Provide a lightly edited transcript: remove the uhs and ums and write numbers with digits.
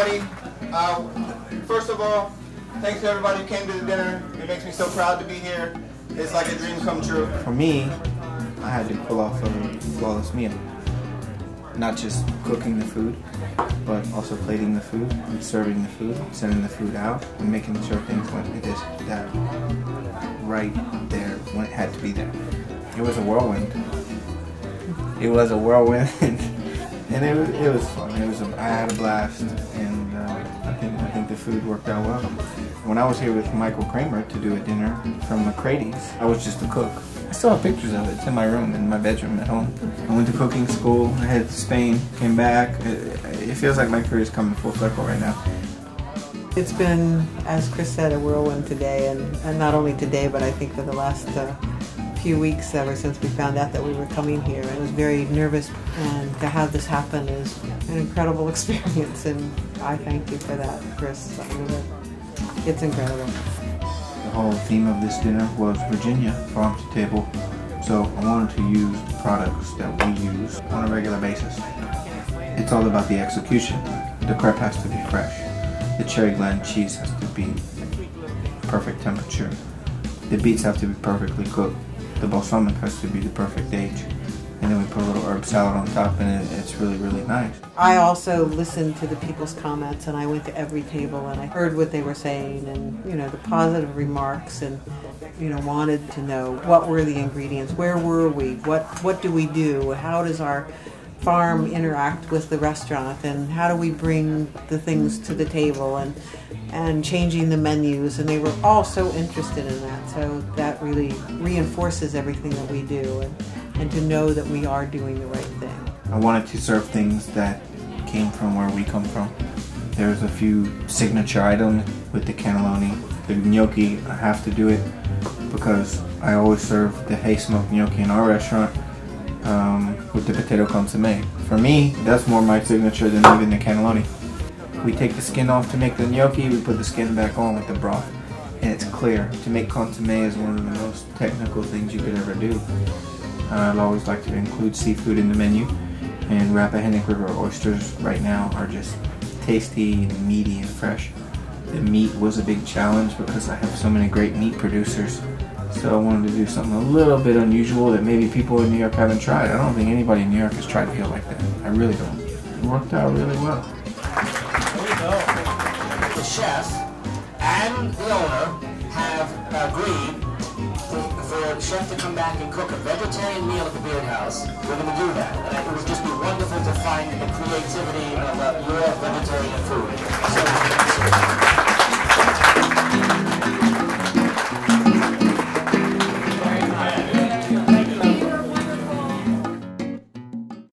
everybody. First of all, thanks to everybody who came to the dinner. It makes me so proud to be here. It's like a dream come true. For me, I had to pull off a flawless meal. Not just cooking the food, but also plating the food, and serving the food, sending the food out, and making sure things went that right there when it had to be there. It was a whirlwind. It was a whirlwind, and it was fun. I had a blast, and I think the food worked out well. When I was here with Michael Kramer to do a dinner from McCrady's, I was just a cook. I still have pictures of it. It's in my room, in my bedroom at home. I went to cooking school, I headed to Spain, came back. It feels like my career is coming full circle right now. It's been, as Chris said, a whirlwind today, and not only today, but I think for the last few weeks ever since we found out that we were coming here. I was very nervous, and to have this happen is an incredible experience, and I thank you for that, Chris. I mean, it's incredible. The whole theme of this dinner was Virginia, farm to table. So I wanted to use the products that we use on a regular basis. It's all about the execution. The crepe has to be fresh. The cherry blend cheese has to be perfect temperature. The beets have to be perfectly cooked. The balsamic has to be the perfect age. And then we put a little herb salad on top, and it's really, really nice. I also listened to the people's comments, and I went to every table, and I heard what they were saying, and the positive remarks, and wanted to know what were the ingredients, where were we, what do we do, how does our farm interact with the restaurant, and how do we bring the things to the table, and changing the menus, and they were all so interested in that. So that really reinforces everything that we do, and to know that we are doing the right thing. I wanted to serve things that came from where we come from. There's a few signature items with the cannelloni. The gnocchi, I have to do it because I always serve the hay smoked gnocchi in our restaurant with the potato consomme. For me, that's more my signature than even the cannelloni. We take the skin off to make the gnocchi, we put the skin back on with the broth, and it's clear. To make consomme is one of the most technical things you could ever do. I'd always like to include seafood in the menu, and Rappahannock River oysters right now are just tasty and meaty and fresh. The meat was a big challenge because I have so many great meat producers, so I wanted to do something a little bit unusual that maybe people in New York haven't tried. I don't think anybody in New York has tried veal like that. I really don't. It worked out really well. There you go. The chef and the owner have agreed for a chef to come back and cook a vegetarian meal at the Beard House. We're going to do that. And it would just be wonderful to find the creativity of your vegetarian food.